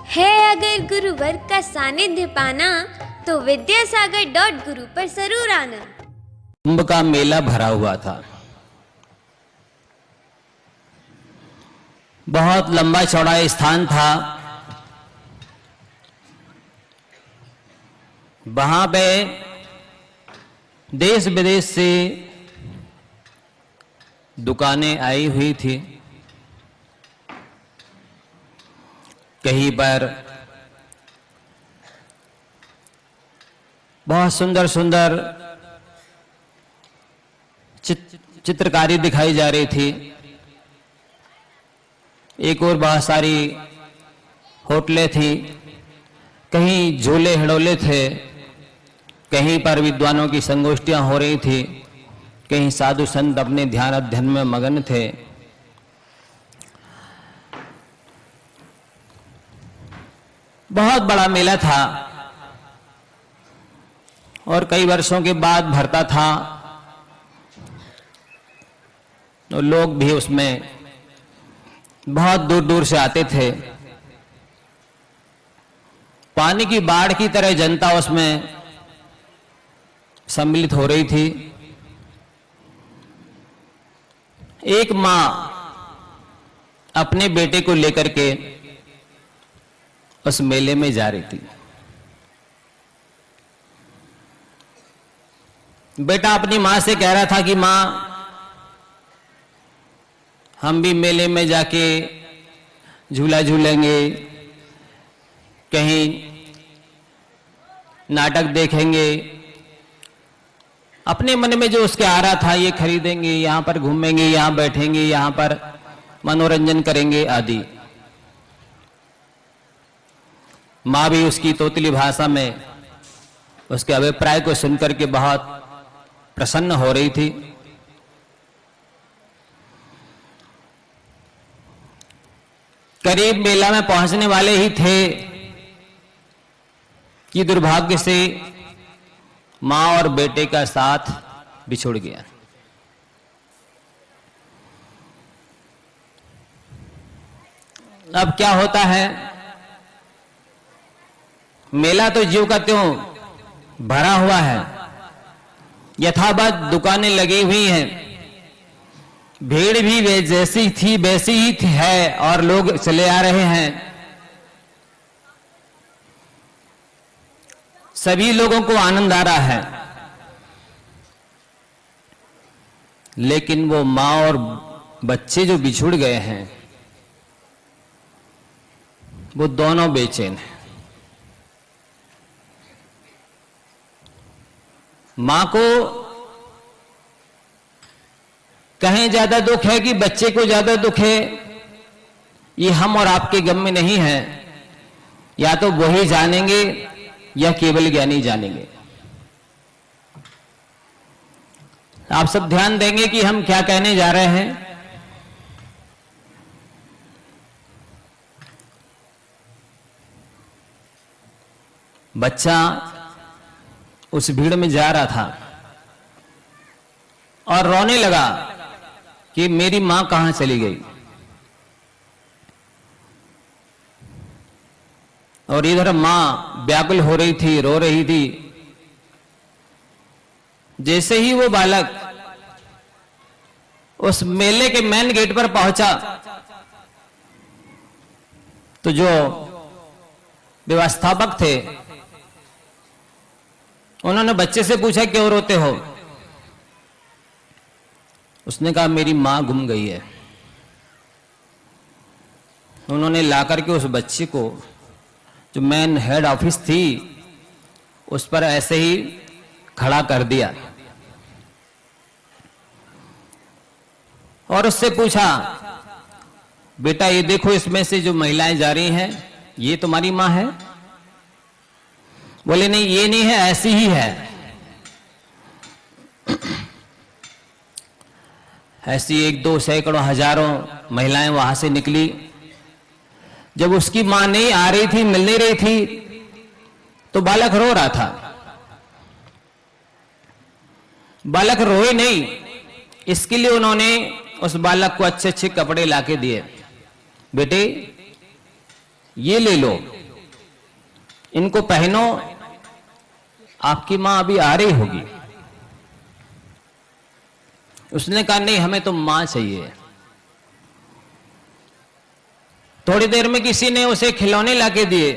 है अगर गुरुवर का सानिध्य पाना तो विद्यासागर.गुरु पर जरूर आना। कुंभ का मेला भरा हुआ था। बहुत लंबा चौड़ा स्थान था। वहां पे देश विदेश से दुकानें आई हुई थी। कहीं पर बहुत सुंदर सुंदर चित्रकारी दिखाई जा रही थी। एक और बहुत सारी होटलें थी। कहीं झूले हिडोले थे। कहीं पर विद्वानों की संगोष्ठियां हो रही थी। कहीं साधु संत अपने ध्यान अध्ययन में मगन थे। बहुत बड़ा मेला था और कई वर्षों के बाद भरता था। तो लोग भी उसमें बहुत दूर दूर से आते थे। पानी की बाढ़ की तरह जनता उसमें सम्मिलित हो रही थी। एक मां अपने बेटे को लेकर के उस मेले में जा रही थी। बेटा अपनी मां से कह रहा था कि मां, हम भी मेले में जाके झूला झूलेंगे, कहीं नाटक देखेंगे। अपने मन में जो उसके आ रहा था, ये खरीदेंगे, यहां पर घूमेंगे, यहां बैठेंगे, यहां पर मनोरंजन करेंगे आदि। मां भी उसकी तोतली भाषा में उसके अभिप्राय को सुनकर के बहुत प्रसन्न हो रही थी। करीब मेला में पहुंचने वाले ही थे कि दुर्भाग्य से मां और बेटे का साथ बिछुड़ गया। अब क्या होता है, मेला तो ज्यों का त्यों भरा हुआ है। यथावत दुकानें लगी हुई हैं। भीड़ भी जैसी थी वैसी ही है और लोग चले आ रहे हैं। सभी लोगों को आनंद आ रहा है। लेकिन वो मां और बच्चे जो बिछुड़ गए हैं, वो दोनों बेचैन हैं। मां को कहीं ज्यादा दुख है कि बच्चे को ज्यादा दुख है, ये हम और आपके गम में नहीं है। या तो वही जानेंगे या केवल ज्ञानी जानेंगे। आप सब ध्यान देंगे कि हम क्या कहने जा रहे हैं। बच्चा उस भीड़ में जा रहा था और रोने लगा कि मेरी मां कहां चली गई। और इधर मां व्याकुल हो रही थी, रो रही थी। जैसे ही वो बालक उस मेले के मेन गेट पर पहुंचा तो जो व्यवस्थापक थे उन्होंने बच्चे से पूछा, क्यों रोते हो? उसने कहा, मेरी मां गुम गई है। उन्होंने लाकर के उस बच्चे को, जो मेन हेड ऑफिस थी, उस पर ऐसे ही खड़ा कर दिया और उससे पूछा, बेटा ये देखो, इसमें से जो महिलाएं जा रही हैं, ये तुम्हारी मां है? बोले, नहीं ये नहीं है, ऐसी ही है। ऐसी 1-2 सैकड़ों हजारों महिलाएं वहां से निकली। जब उसकी मां नहीं आ रही थी, मिल नहीं रही थी, तो बालक रो रहा था। बालक रोए नहीं, इसके लिए उन्होंने उस बालक को अच्छे अच्छे कपड़े लाके दिए। बेटे ये ले लो, इनको पहनो, आपकी मां अभी आ रही होगी। उसने कहा नहीं, हमें तो मां चाहिए। थोड़ी देर में किसी ने उसे खिलौने लाके दिए,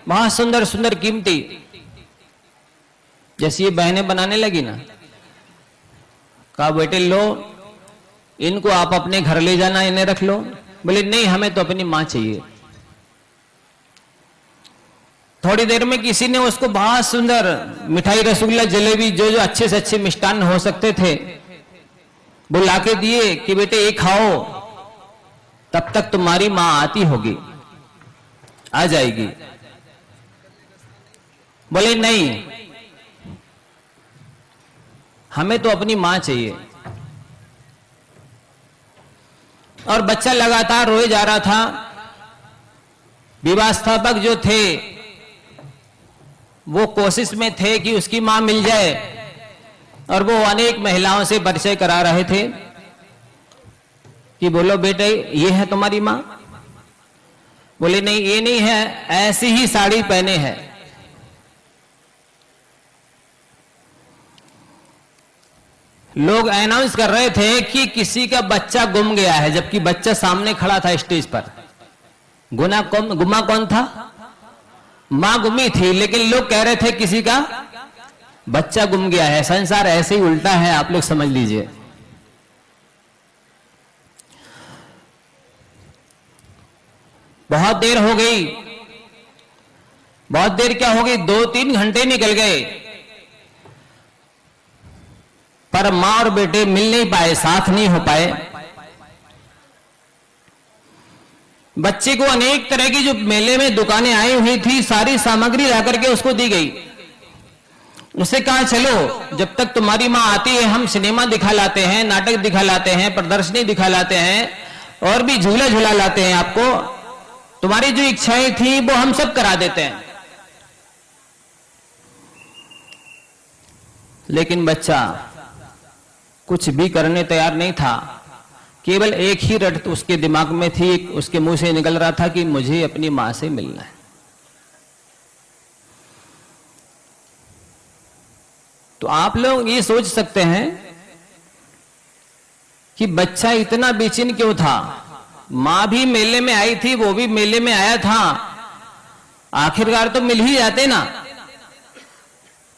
बहुत सुंदर सुंदर कीमती। जैसे ये बहनें बनाने लगी ना, कहा बेटे लो, इनको आप अपने घर ले जाना, इन्हें रख लो। बोले नहीं, हमें तो अपनी मां चाहिए। थोड़ी देर में किसी ने उसको बहुत सुंदर मिठाई, रसगुल्ला, जलेबी, जो जो अच्छे से अच्छे मिष्टान्न हो सकते थे वो लाके दिए कि बेटे ये खाओ, तब तक तुम्हारी मां आती होगी, आ जाएगी। बोले नहीं, हमें तो अपनी मां चाहिए। और बच्चा लगातार रोए जा रहा था। विवाहस्थापक जो थे वो कोशिश में थे कि उसकी मां मिल जाए, और वो अनेक महिलाओं से परिचय करा रहे थे कि बोलो बेटे ये है तुम्हारी मां। बोले नहीं, ये नहीं है, ऐसी ही साड़ी पहने है। लोग अनाउंस कर रहे थे कि किसी का बच्चा गुम गया है, जबकि बच्चा सामने खड़ा था स्टेज पर। गुमा कौन था? मां गुमी थी, लेकिन लोग कह रहे थे किसी का बच्चा गुम गया है। संसार ऐसे ही उल्टा है, आप लोग समझ लीजिए। बहुत देर हो गई, बहुत देर क्या हो गई, 2-3 घंटे निकल गए, पर मां और बेटे मिल नहीं पाए, साथ नहीं हो पाए। बच्चे को अनेक तरह की जो मेले में दुकानें आई हुई थी, सारी सामग्री लाकर के उसको दी गई। उसे कहा चलो, जब तक तुम्हारी मां आती है हम सिनेमा दिखा लाते हैं, नाटक दिखा लाते हैं, प्रदर्शनी दिखा लाते हैं, और भी झूला झूला लाते हैं आपको। तुम्हारी जो इच्छाएं थी वो हम सब करा देते हैं। लेकिन बच्चा कुछ भी करने तैयार नहीं था। केवल एक ही रट उसके दिमाग में थी, उसके मुंह से निकल रहा था कि मुझे अपनी मां से मिलना है। तो आप लोग ये सोच सकते हैं कि बच्चा इतना बेचैन क्यों था। मां भी मेले में आई थी, वो भी मेले में आया था, आखिरकार तो मिल ही जाते ना,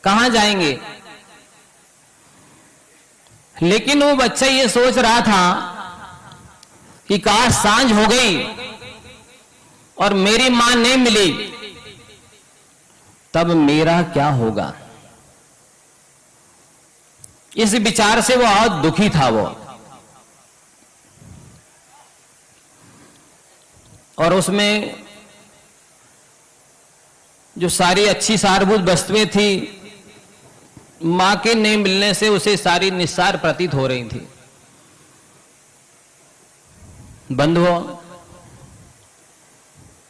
कहां जाएंगे। लेकिन वो बच्चा ये सोच रहा था कि काश सांझ हो गई और मेरी मां नहीं मिली, तब मेरा क्या होगा। इस विचार से वो बहुत दुखी था वो। और उसमें जो सारी अच्छी सारभूत वस्तुएं थी, मां के नहीं मिलने से उसे सारी निस्सार प्रतीत हो रही थी। बंधुओं,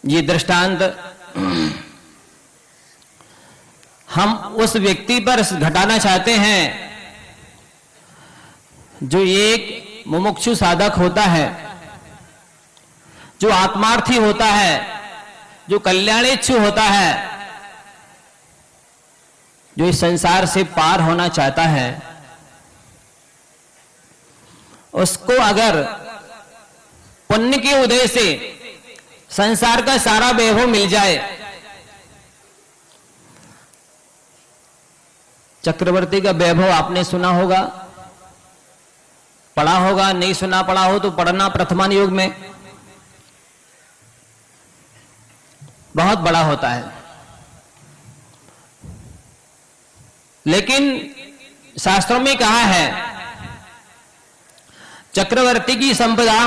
ये दृष्टांत हम उस व्यक्ति पर घटाना चाहते हैं जो एक मुमुक्षु साधक होता है, जो आत्मार्थी होता है, जो कल्याणेच्छु होता है, जो इस संसार से पार होना चाहता है। उसको अगर पुण्य के उदय से संसार का सारा वैभव मिल जाए। चक्रवर्ती का वैभव आपने सुना होगा, पढ़ा होगा, नहीं सुना पढ़ा हो तो पढ़ना प्रथमान युग में। बहुत बड़ा होता है, लेकिन शास्त्रों में कहा है चक्रवर्ती की संपदा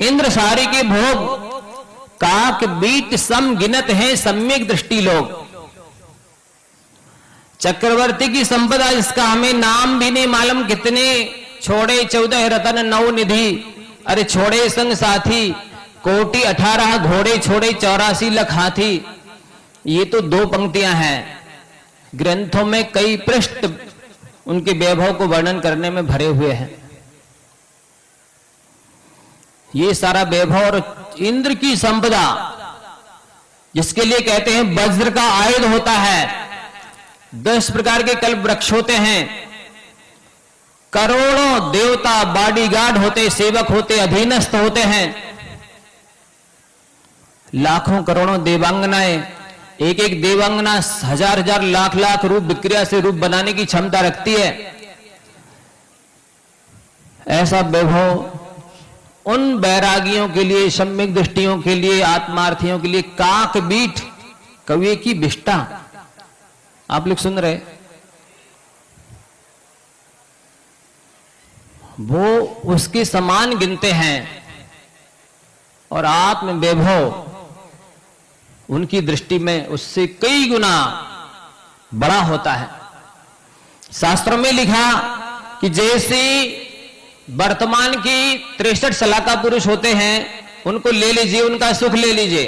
इंद्र सारी के भोग, काक बीट सम गिनत है सम्यक दृष्टि लोग। चक्रवर्ती की संपदा जिसका हमें नाम भी नहीं मालूम, कितने छोड़े 14 रतन 9 निधि, अरे छोड़े संग साथी, कोटि 18 घोड़े छोड़े 84 लाख हाथी। ये तो 2 पंक्तियां हैं, ग्रंथों में कई पृष्ठ उनके वैभव को वर्णन करने में भरे हुए हैं। ये सारा वैभव और इंद्र की संपदा जिसके लिए कहते हैं वज्र का आयुध होता है। 10 प्रकार के कल्प वृक्ष होते हैं। करोड़ों देवता बॉडीगार्ड होते, सेवक होते, अधीनस्थ होते हैं। लाखों करोड़ों देवांगनाएं, एक एक देवांगना हजार हजार लाख लाख रूप विक्रिया से रूप बनाने की क्षमता रखती है। ऐसा वैभव उन बैरागियों के लिए, सम्यक दृष्टियों के लिए, आत्मार्थियों के लिए काक बीट कवि की विष्टा। आप लोग सुन रहे, वो उसके समान गिनते हैं और आत्म वैभव उनकी दृष्टि में उससे कई गुना बड़ा होता है। शास्त्रों में लिखा कि जैसे वर्तमान की 63 शलाका पुरुष होते हैं, उनको ले लीजिए, उनका सुख ले लीजिए,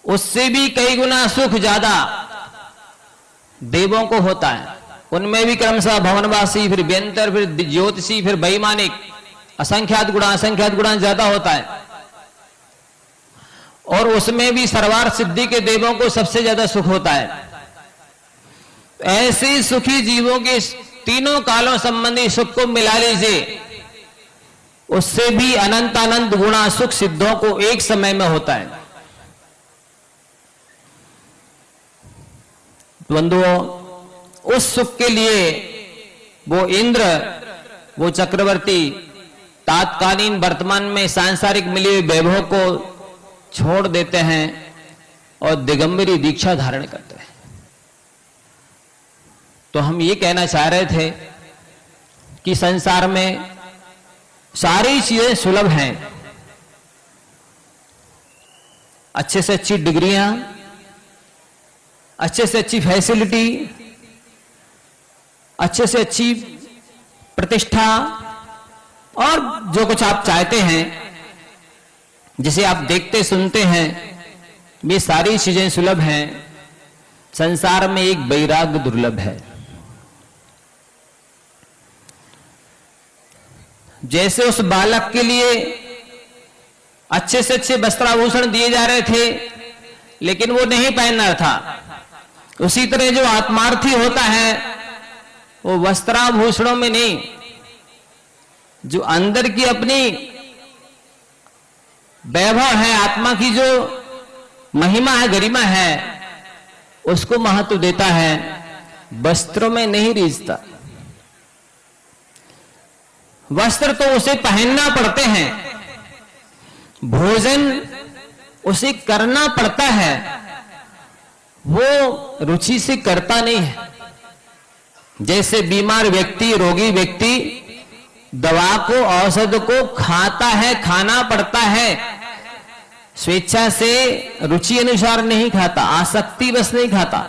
उससे भी कई गुना सुख ज्यादा देवों को होता है। उनमें भी क्रमशः भवनवासी, फिर व्यंतर, फिर ज्योतिषी, फिर वैमानिक, असंख्यात गुणा ज्यादा होता है। और उसमें भी सर्वार्थ सिद्धि के देवों को सबसे ज्यादा सुख होता है। ऐसे सुखी जीवों के तीनों कालों संबंधी सुख को मिला लीजिए, उससे भी अनंत अनंत गुणा सुख सिद्धों को एक समय में होता है। बंधुओं, उस सुख के लिए वो इंद्र, वो चक्रवर्ती तात्कालीन वर्तमान में सांसारिक मिले हुए वैभव को छोड़ देते हैं और दिगंबरी दीक्षा धारण करते हैं। तो हम ये कहना चाह रहे थे कि संसार में सारी चीजें सुलभ हैं। अच्छे से अच्छी डिग्रियां, अच्छे से अच्छी फैसिलिटी, अच्छे से अच्छी प्रतिष्ठा और जो कुछ आप चाहते हैं, जिसे आप देखते सुनते हैं, ये सारी चीजें सुलभ हैं। संसार में एक वैराग्य दुर्लभ है। जैसे उस बालक के लिए अच्छे से अच्छे वस्त्राभूषण दिए जा रहे थे, लेकिन वो नहीं पहन रहा था, उसी तरह जो आत्मार्थी होता है वो वस्त्राभूषणों में नहीं, जो अंदर की अपनी वैभव है, आत्मा की जो महिमा है, गरिमा है, उसको महत्व देता है, वस्त्रों में नहीं रीझता। वस्त्र तो उसे पहनना पड़ते हैं, भोजन उसे करना पड़ता है, वो रुचि से करता नहीं है। जैसे बीमार व्यक्ति, रोगी व्यक्ति दवा को, औषध को खाता है, खाना पड़ता है, स्वेच्छा से, रुचि अनुसार नहीं खाता, आसक्ति बस नहीं खाता,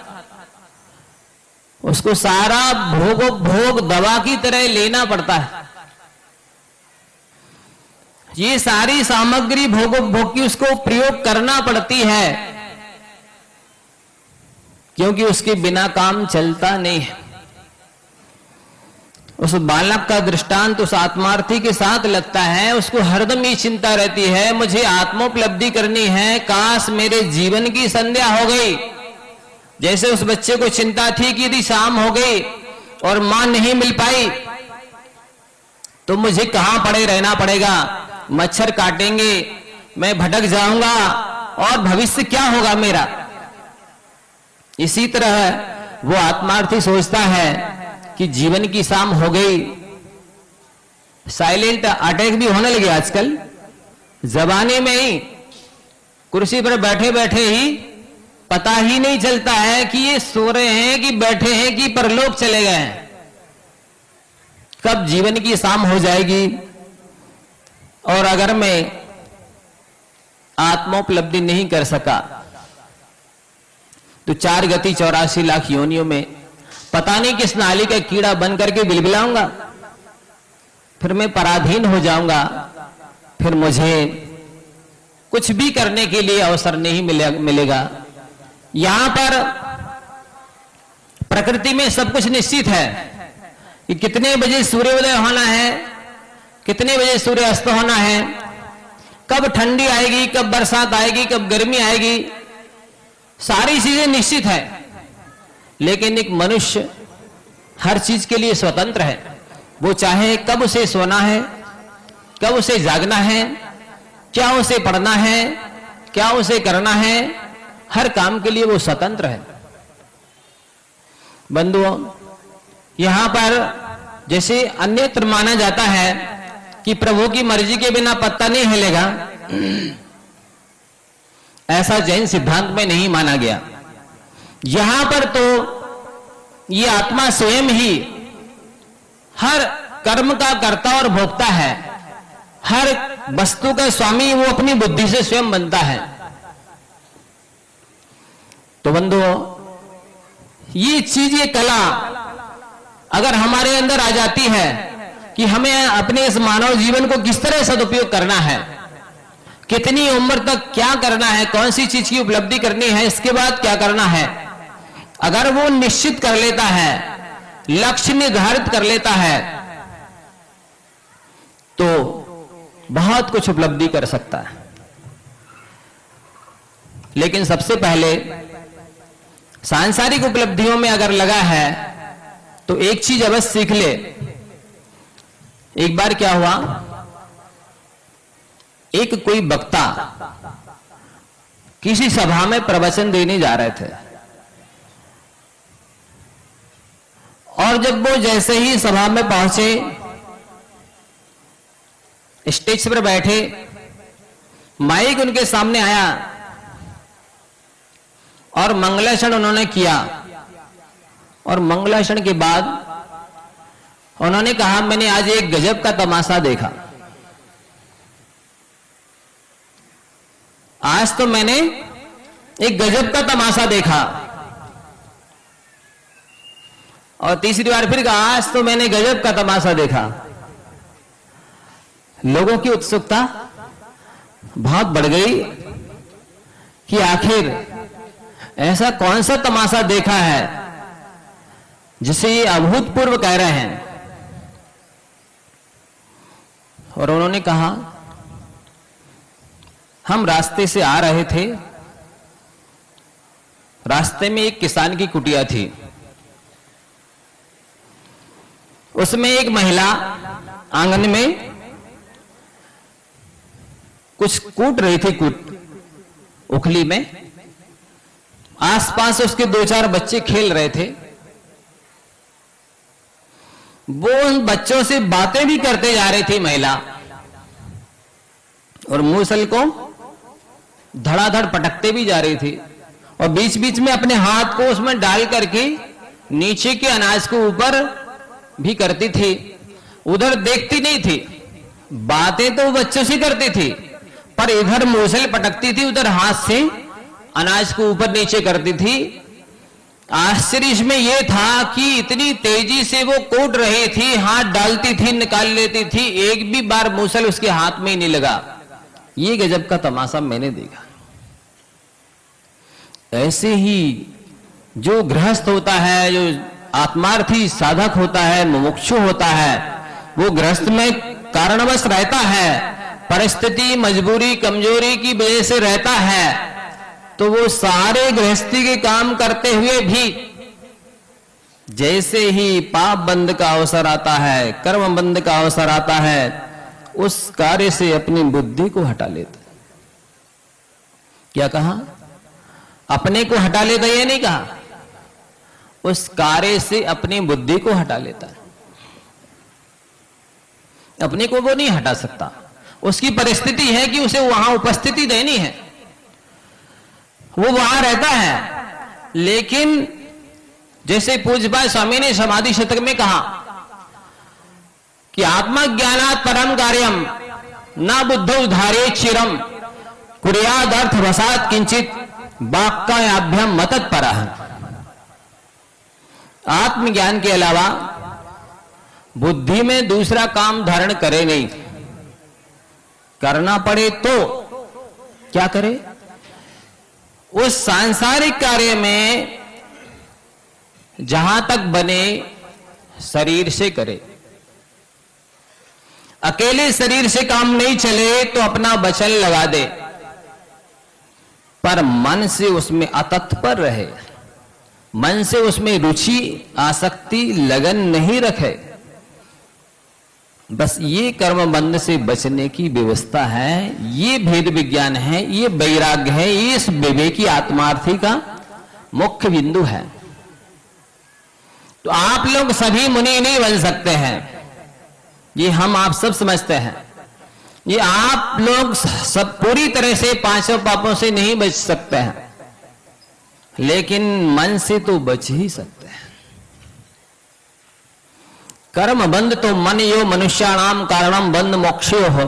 उसको सारा भोग दवा की तरह लेना पड़ता है। ये सारी सामग्री भोग की उसको प्रयोग करना पड़ती है, क्योंकि उसके बिना काम चलता नहीं है। उस बालक का दृष्टांत उस आत्मार्थी के साथ लगता है। उसको हरदम ये चिंता रहती है, मुझे आत्मोपलब्धि करनी है, काश मेरे जीवन की संध्या हो गई। जैसे उस बच्चे को चिंता थी कि यदि शाम हो गई और मां नहीं मिल पाई तो मुझे कहां पड़े रहना पड़ेगा, मच्छर काटेंगे, मैं भटक जाऊंगा और भविष्य क्या होगा मेरा। इसी तरह वो आत्मार्थी सोचता है कि जीवन की शाम हो गई। साइलेंट अटैक भी होने लगे आजकल, जबाने में ही कुर्सी पर बैठे बैठे ही पता ही नहीं चलता है कि ये सो रहे हैं कि बैठे हैं कि परलोक चले गए हैं, कब जीवन की शाम हो जाएगी। और अगर मैं आत्मोपलब्धि नहीं कर सका तो 4 गति 84 लाख योनियों में पता नहीं किस नाली का कीड़ा बन करके बिलबिलाऊंगा, फिर मैं पराधीन हो जाऊंगा, फिर मुझे कुछ भी करने के लिए अवसर नहीं मिलेगा। यहां पर प्रकृति में सब कुछ निश्चित है कि कितने बजे सूर्योदय होना है, कितने बजे सूर्यास्त होना है, कब ठंडी आएगी, कब बरसात आएगी, कब गर्मी आएगी, सारी चीजें निश्चित है। लेकिन एक मनुष्य हर चीज के लिए स्वतंत्र है। वो चाहे कब उसे सोना है, कब उसे जागना है, क्या उसे पढ़ना है, क्या उसे करना है, हर काम के लिए वो स्वतंत्र है। बंधुओं, यहां पर जैसे अन्यत्र माना जाता है कि प्रभु की मर्जी के बिना पत्ता नहीं हिलेगा, ऐसा जैन सिद्धांत में नहीं माना गया। यहां पर तो ये आत्मा स्वयं ही हर कर्म का कर्ता और भोक्ता है। हर वस्तु का स्वामी वो अपनी बुद्धि से स्वयं बनता है। तो बंधुओं, ये चीज, ये कला अगर हमारे अंदर आ जाती है कि हमें अपने इस मानव जीवन को किस तरह सदुपयोग करना है, कितनी उम्र तक क्या करना है, कौन सी चीज की उपलब्धि करनी है, इसके बाद क्या करना है, अगर वो निश्चित कर लेता है, लक्ष्य निर्धारित कर लेता है, तो बहुत कुछ उपलब्धि कर सकता है। लेकिन सबसे पहले सांसारिक उपलब्धियों में अगर लगा है तो एक चीज अवश्य सीख ले। एक बार क्या हुआ, एक कोई वक्ता किसी सभा में प्रवचन देने जा रहे थे, और जब वो जैसे ही सभा में पहुंचे, स्टेज पर बैठे, माइक उनके सामने आया और मंगलाचरण उन्होंने किया। और मंगलाचरण के बाद उन्होंने कहा, मैंने आज एक गजब का तमाशा देखा। आज तो मैंने एक गजब का तमाशा देखा। और तीसरी बार फिर कहा, आज तो मैंने गजब का तमाशा देखा। लोगों की उत्सुकता बहुत बढ़ गई कि आखिर ऐसा कौन सा तमाशा देखा है जिसे ये अभूतपूर्व कह रहे हैं। और उन्होंने कहा, हम रास्ते से आ रहे थे, रास्ते में एक किसान की कुटिया थी, उसमें एक महिला आंगन में कुछ कूट रही थी, उखली में। आसपास उसके 2-4 बच्चे खेल रहे थे। वो उन बच्चों से बातें भी करते जा रही थी महिला, और मूसल को धड़ाधड़ पटकते भी जा रही थी, और बीच बीच में अपने हाथ को उसमें डाल करके नीचे के अनाज को ऊपर भी करती थी। उधर देखती नहीं थी, बातें तो बच्चों से करती थी, पर इधर मूसल पटकती थी, उधर हाथ से अनाज को ऊपर नीचे करती थी। आश्चर्य इसमें यह था कि इतनी तेजी से वो कूट रही थी, हाथ डालती थी, निकाल लेती थी, एक भी बार मूसल उसके हाथ में ही नहीं लगा। ये गजब का तमाशा मैंने देखा। ऐसे ही जो गृहस्थ होता है, जो आत्मार्थी साधक होता है, मुमुक्षु होता है, वो गृहस्थ में कारणवश रहता है, परिस्थिति, मजबूरी, कमजोरी की वजह से रहता है, तो वो सारे गृहस्थी के काम करते हुए भी जैसे ही पाप बंद का अवसर आता है, कर्म बंद का अवसर आता है, उस कार्य से अपनी बुद्धि को हटा लेता। क्या कहा? अपने को हटा लेता, ये नहीं कहा, उस कार्य से अपनी बुद्धि को हटा लेता है। अपने को वो नहीं हटा सकता, उसकी परिस्थिति है कि उसे वहां उपस्थिति देनी है, वो वहां रहता है। लेकिन जैसे पूज्यपाद स्वामी ने समाधि शतक में कहा कि आत्मज्ञानात् परम कार्यम न बुद्धौ धारे चिरम कुर्याद अर्थ वसात किंचित वाक्कायाभ्याम मतत् परः। आत्मज्ञान के अलावा बुद्धि में दूसरा काम धारण करे नहीं, करना पड़े तो क्या करे, उस सांसारिक कार्य में जहां तक बने शरीर से करे। अकेले शरीर से काम नहीं चले तो अपना वचन लगा दे, पर मन से उसमें अतत्पर रहे, मन से उसमें रुचि, आसक्ति, लगन नहीं रखे। बस ये कर्म बंध से बचने की व्यवस्था है, ये भेद विज्ञान है, ये वैराग्य है, ये इस विवेकी आत्मार्थी का मुख्य बिंदु है। तो आप लोग सभी मुनि नहीं बन सकते हैं, ये हम आप सब समझते हैं। ये आप लोग सब पूरी तरह से पांचों पापों से नहीं बच सकते हैं, लेकिन मन से तो बच ही सकते हैं। कर्म बंध तो मन यो मनुष्याणाम कारणम बंध मोक्षो हो,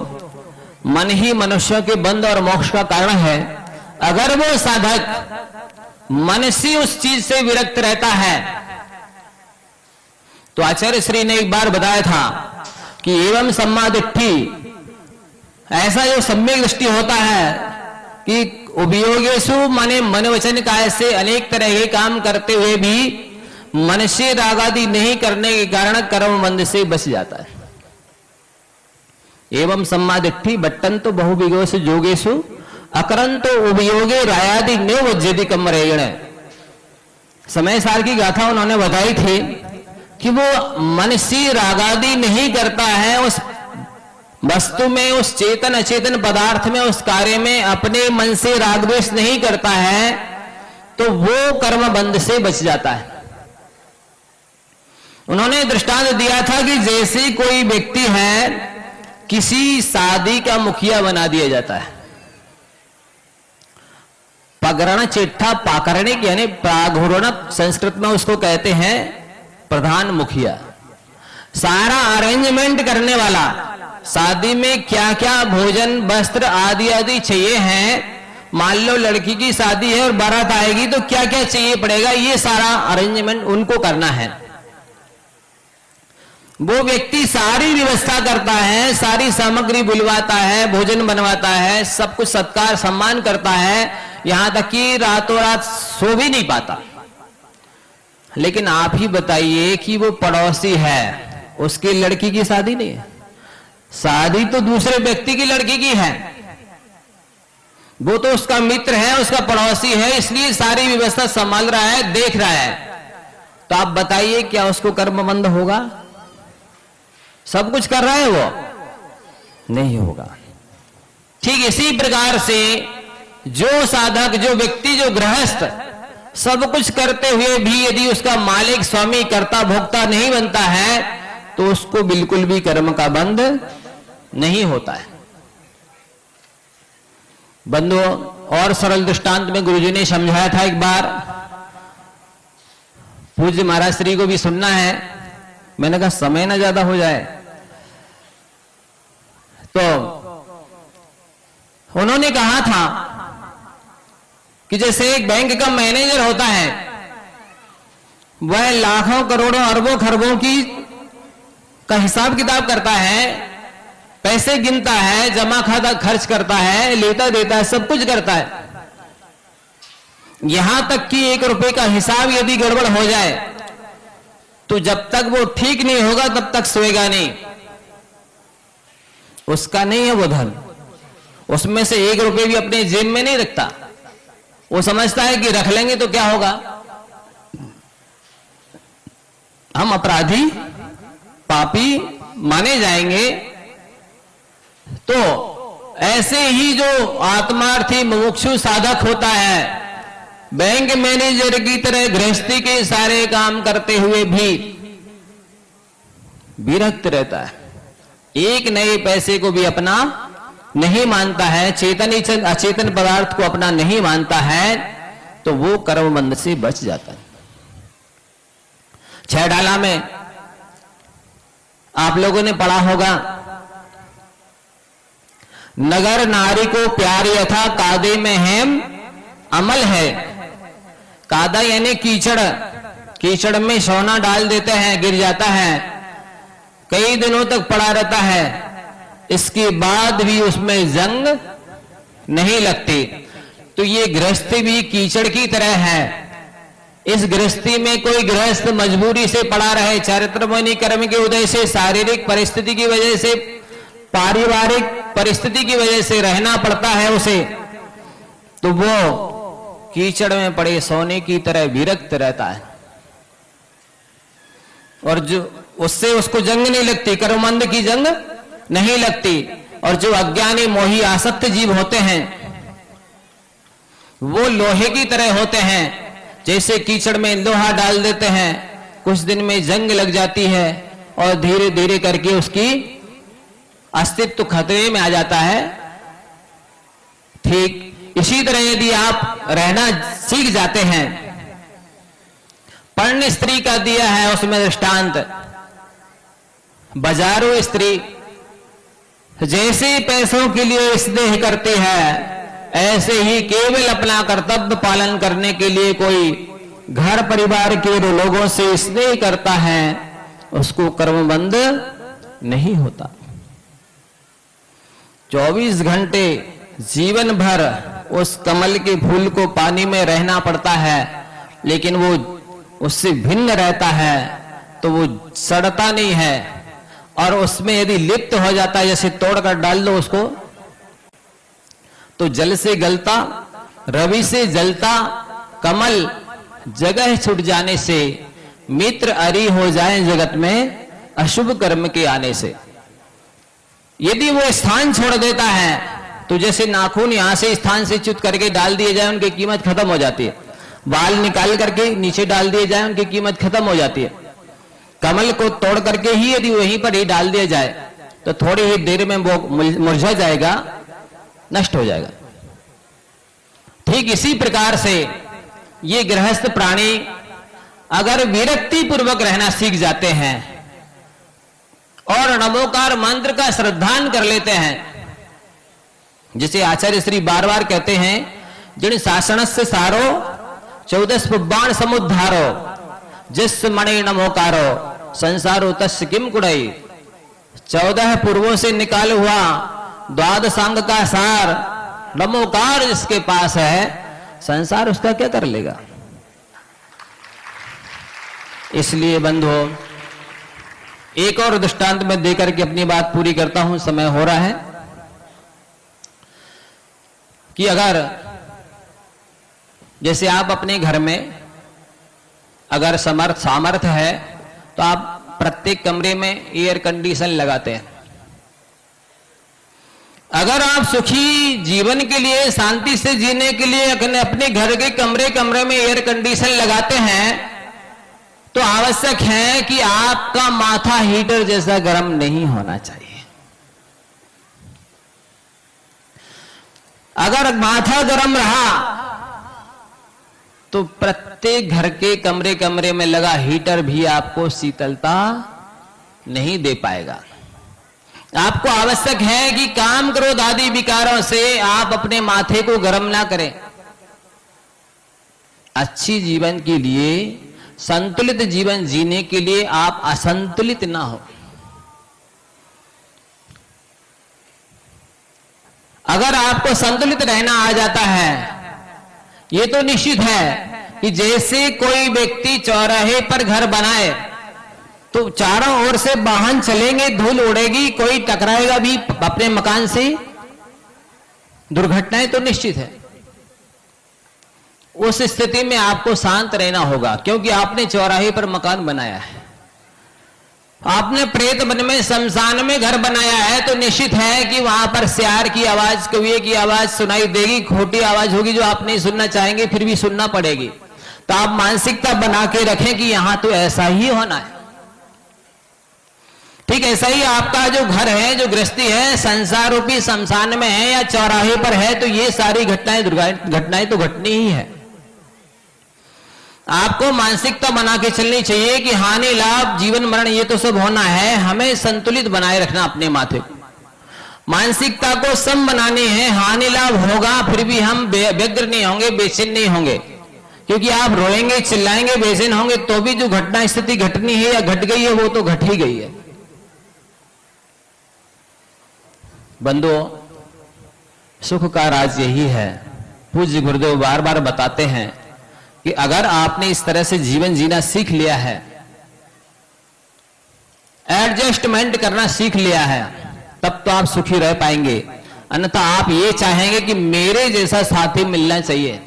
मन ही मनुष्य के बंध और मोक्ष का कारण है। अगर वो साधक मन से उस चीज से विरक्त रहता है, तो आचार्य श्री ने एक बार बताया था कि एवं सम्मादिष्टि, ऐसा जो सम्यक दृष्टि होता है कि उपयोगेषु माने मन वचन काय से अनेक तरह के काम करते हुए भी मन से राग आदि नहीं करने के कारण कर्म बंध से बच जाता है। एवं सम्मादिष्टि बट्टंतो बहुविगोषु जोगेषु अकरंतो उपयोगे रायादि निवज्यति कमरेण। समय सार की गाथा उन्होंने बताई थी कि वो मन से रागादि नहीं करता है, उस वस्तु में, उस चेतन अचेतन पदार्थ में, उस कार्य में अपने मन से राग द्वेष नहीं करता है, तो वो कर्म बंध से बच जाता है। उन्होंने दृष्टांत दिया था कि जैसे कोई व्यक्ति है, किसी शादी का मुखिया बना दिया जाता है। पगरण चिट्ठा पाकरणे यानी प्राघुरण संस्कृत में उसको कहते हैं प्रधान मुखिया। सारा अरेंजमेंट करने वाला, शादी में क्या क्या भोजन वस्त्र आदि आदि चाहिए हैं, मान लो लड़की की शादी है और बारात आएगी तो क्या क्या चाहिए पड़ेगा, ये सारा अरेंजमेंट उनको करना है। वो व्यक्ति सारी व्यवस्था करता है, सारी सामग्री बुलवाता है, भोजन बनवाता है, सब कुछ सत्कार सम्मान करता है, यहां तक कि रातों रात सो भी नहीं पाता। लेकिन आप ही बताइए कि वो पड़ोसी है, उसकी लड़की की शादी नहीं है, शादी तो दूसरे व्यक्ति की लड़की की है, वो तो उसका मित्र है, उसका पड़ोसी है, इसलिए सारी व्यवस्था संभाल रहा है, देख रहा है। तो आप बताइए क्या उसको कर्म बंध होगा? सब कुछ कर रहा है वो, नहीं होगा। ठीक इसी प्रकार से जो साधक, जो व्यक्ति, जो गृहस्थ सब कुछ करते हुए भी यदि उसका मालिक, स्वामी, कर्ता, भोक्ता नहीं बनता है, तो उसको बिल्कुल भी कर्म का बंध नहीं होता है। बंधुओं, और सरल दृष्टांत में गुरुजी ने समझाया था एक बार, पूज्य महाराज श्री को भी सुनना है, मैंने कहा समय ना ज्यादा हो जाए। तो उन्होंने कहा था कि जैसे एक बैंक का मैनेजर होता है, वह लाखों करोड़ों अरबों खरबों की का हिसाब किताब करता है, पैसे गिनता है, जमा खाता खर्च करता है, लेता देता है, सब कुछ करता है। यहां तक कि 1 रुपए का हिसाब यदि गड़बड़ हो जाए तो जब तक वो ठीक नहीं होगा तब तक सोएगा नहीं। उसका नहीं है वो धन, उसमें से 1 रुपए भी अपने जेब में नहीं रखता। वो समझता है कि रख लेंगे तो क्या होगा, हम अपराधी पापी माने जाएंगे। तो ऐसे ही जो आत्मार्थी मुमुक्षु साधक होता है, बैंक मैनेजर की तरह गृहस्थी के सारे काम करते हुए भी विरक्त रहता है, एक नए पैसे को भी अपना नहीं मानता है, चेतन अचेतन पदार्थ को अपना नहीं मानता है, तो वो कर्म बंध से बच जाता है। 6 डाला में आप लोगों ने पढ़ा होगा, नगर नारी को प्यार यथा कादे में हेम अमल है। कादा यानी कीचड़, कीचड़ में सोना डाल देते हैं, गिर जाता है, कई दिनों तक पड़ा रहता है, इसके बाद भी उसमें जंग नहीं लगती। तो ये गृहस्थी भी कीचड़ की तरह है। इस गृहस्थी में कोई गृहस्थ मजबूरी से पड़ा रहे, चारित्रमणि कर्म के उदय से, शारीरिक परिस्थिति की वजह से पारिवारिक परिस्थिति की वजह से रहना पड़ता है उसे, तो वो कीचड़ में पड़े सोने की तरह विरक्त रहता है और जो उससे उसको जंग नहीं लगती, कर्मंद की जंग नहीं लगती। और जो अज्ञानी मोही आसक्त जीव होते हैं वो लोहे की तरह होते हैं। जैसे कीचड़ में लोहा डाल देते हैं, कुछ दिन में जंग लग जाती है और धीरे धीरे करके उसकी अस्तित्व खतरे में आ जाता है। ठीक इसी तरह यदि आप रहना सीख जाते हैं, पर्ण स्त्री का दिया है उसमें दृष्टांत, बाजारू स्त्री जैसे पैसों के लिए स्नेह करती है, ऐसे ही केवल अपना कर्तव्य पालन करने के लिए कोई घर परिवार के लोगों से स्नेह करता है, उसको कर्मबंध नहीं होता। 24 घंटे जीवन भर उस कमल के फूल को पानी में रहना पड़ता है, लेकिन वो उससे भिन्न रहता है तो वो सड़ता नहीं है। और उसमें यदि लिप्त हो जाता है, जैसे तोड़कर डाल दो उसको, तो जल से गलता, रवि से जलता कमल जगह छूट जाने से, मित्र अरी हो जाए जगत में अशुभ कर्म के आने से। यदि वो स्थान छोड़ देता है तो जैसे नाखून यहां से स्थान से च्युत करके डाल दिए जाए, उनकी कीमत खत्म हो जाती है। बाल निकाल करके नीचे डाल दिए जाए, उनकी कीमत खत्म हो जाती है। कमल को तोड़ करके ही यदि वहीं पर ही डाल दिया जाए तो थोड़ी ही देर में वो मुरझा जाएगा, नष्ट हो जाएगा। ठीक इसी प्रकार से ये गृहस्थ प्राणी अगर विरक्ति पूर्वक रहना सीख जाते हैं और नमोकार मंत्र का श्रद्धान कर लेते हैं, जिसे आचार्य श्री बार बार कहते हैं, जिन शासन से सारो 14 पुब्बाण समुद्धारो, जिस मणि नमोकारो संसारो तस् किम कुड़ई। 14 पूर्वों से निकाल हुआ द्वादशांग का सार नमोकार जिसके पास है, संसार उसका क्या कर लेगा। इसलिए बंधु, एक और दृष्टांत में देकर के अपनी बात पूरी करता हूं, समय हो रहा है, कि अगर जैसे आप अपने घर में अगर सामर्थ्य है तो आप प्रत्येक कमरे में एयर कंडीशन लगाते हैं। अगर आप सुखी जीवन के लिए, शांति से जीने के लिए अपने घर के कमरे कमरे में एयर कंडीशन लगाते हैं, तो आवश्यक है कि आपका माथा हीटर जैसा गर्म नहीं होना चाहिए। अगर माथा गर्म रहा तो प्रत्येक घर के कमरे कमरे में लगा हीटर भी आपको शीतलता नहीं दे पाएगा। आपको आवश्यक है कि काम क्रोध आदि विकारों से आप अपने माथे को गर्म ना करें। अच्छी जीवन के लिए, संतुलित जीवन जीने के लिए आप असंतुलित ना हो। अगर आपको संतुलित रहना आ जाता है, ये तो निश्चित है कि जैसे कोई व्यक्ति चौराहे पर घर बनाए तो चारों ओर से वाहन चलेंगे, धूल उड़ेगी, कोई टकराएगा भी अपने मकान से, दुर्घटनाएं तो निश्चित है। उस स्थिति में आपको शांत रहना होगा, क्योंकि आपने चौराहे पर मकान बनाया है। आपने प्रेत वन में, शमशान में घर बनाया है, तो निश्चित है कि वहां पर सियार की आवाज, कौवे की आवाज सुनाई देगी, खोटी आवाज होगी जो आप नहीं सुनना चाहेंगे, फिर भी सुनना पड़ेगी। तो आप मानसिकता बना के रखें कि यहां तो ऐसा ही होना है। ठीक ऐसा ही आपका जो घर है, जो गृहस्थी है, संसार रूपी शमशान में है या चौराहे पर है, तो ये सारी घटनाएं तो घटनी ही है। आपको मानसिकता बना के चलनी चाहिए कि हानि लाभ जीवन मरण ये तो सब होना है, हमें संतुलित बनाए रखना अपने माथे को। मानसिकता को सम बनानी है, हानि लाभ होगा फिर भी हम व्यग्र नहीं होंगे, बेचैन नहीं होंगे, क्योंकि आप रोएंगे, चिल्लाएंगे, बेचैन होंगे तो भी जो घटना स्थिति घटनी है या घट गई है वो तो घट ही गई है। बंधु, सुख का राज यही है। पूज्य गुरुदेव बार बार बताते हैं कि अगर आपने इस तरह से जीवन जीना सीख लिया है, एडजस्टमेंट करना सीख लिया है, तब तो आप सुखी रह पाएंगे, अन्यथा आप ये चाहेंगे कि मेरे जैसा साथी मिलना चाहिए,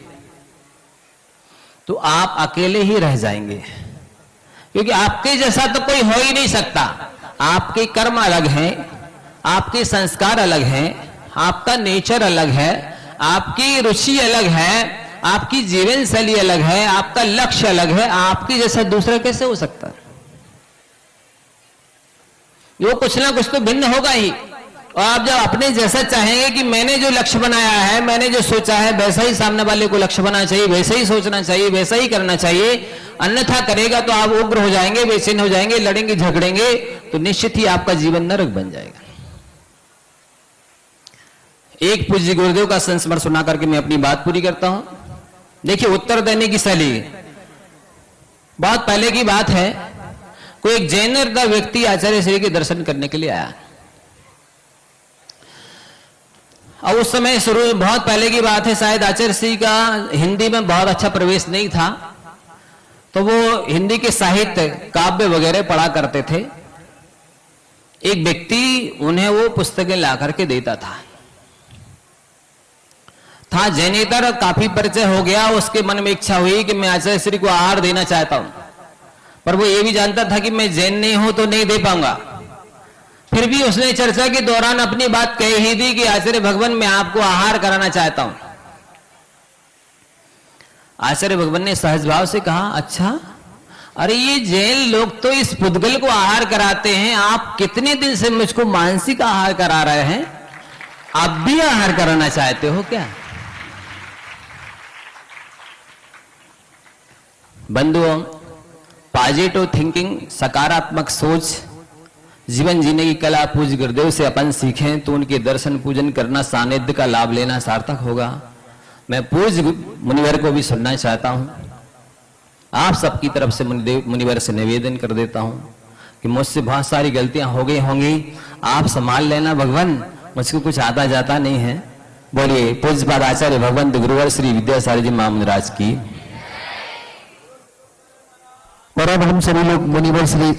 तो आप अकेले ही रह जाएंगे, क्योंकि आपके जैसा तो कोई हो ही नहीं सकता। आपके कर्म अलग हैं, आपके संस्कार अलग हैं, आपका नेचर अलग है, आपकी रुचि अलग है, आपकी जीवन शैली अलग है, आपका लक्ष्य अलग है। आपके जैसा दूसरा कैसे हो सकता है? वो कुछ ना कुछ तो भिन्न होगा ही। और आप जब अपने जैसा चाहेंगे कि मैंने जो लक्ष्य बनाया है, मैंने जो सोचा है, वैसा ही सामने वाले को लक्ष्य बनाना चाहिए, वैसा ही सोचना चाहिए, वैसा ही करना चाहिए, अन्यथा करेगा तो आप उग्र हो जाएंगे, बेचैन हो जाएंगे, लड़ेंगे झगड़ेंगे, तो निश्चित ही आपका जीवन नरक बन जाएगा। एक पूज्य गुरुदेव का संस्मरण सुना करके मैं अपनी बात पूरी करता हूं। देखिए, उत्तर देने की शैली बहुत पहले की बात है। कोई एक जैन व्यक्ति आचार्य श्री के दर्शन करने के लिए आया, और उस समय शुरू बहुत पहले की बात है, शायद आचार्य श्री का हिंदी में बहुत अच्छा प्रवेश नहीं था, तो वो हिंदी के साहित्य काव्य वगैरह पढ़ा करते थे। एक व्यक्ति उन्हें वो पुस्तकें ला करके देता था। जैनेतर काफी परिचय हो गया, उसके मन में इच्छा हुई कि मैं आचार्य श्री को आहार देना चाहता हूं, पर वो ये भी जानता था कि मैं जैन नहीं हूं तो नहीं दे पाऊंगा। फिर भी उसने चर्चा के दौरान अपनी बात कह ही दी कि आचार्य भगवान, मैं आपको आहार कराना चाहता हूं। आचार्य भगवान ने सहज भाव से कहा, अच्छा, अरे ये जैन लोग तो इस पुद्गल को आहार कराते हैं, आप कितने दिन से मुझको मानसिक आहार करा रहे हैं, आप भी आहार कराना चाहते हो क्या? बंधुओं, पॉजिटिव थिंकिंग, सकारात्मक सोच, जीवन जीने की कला पूज्य गुरुदेव से अपन सीखें तो उनके दर्शन पूजन करना, सानिध्य का लाभ लेना सार्थक होगा। मैं पूज्य मुनिवर को भी सुनना चाहता हूं। आप सबकी तरफ से मुनिवर से निवेदन कर देता हूं कि मुझसे बहुत सारी गलतियां हो गई होंगी, आप संभाल लेना भगवान, मुझको कुछ आता जाता नहीं है। बोलिए पूज्यपाद आचार्य भगवंत गुरुवर श्री विद्यासागर जी महाराज की। और अब हम सभी लोग मुनिवर श्री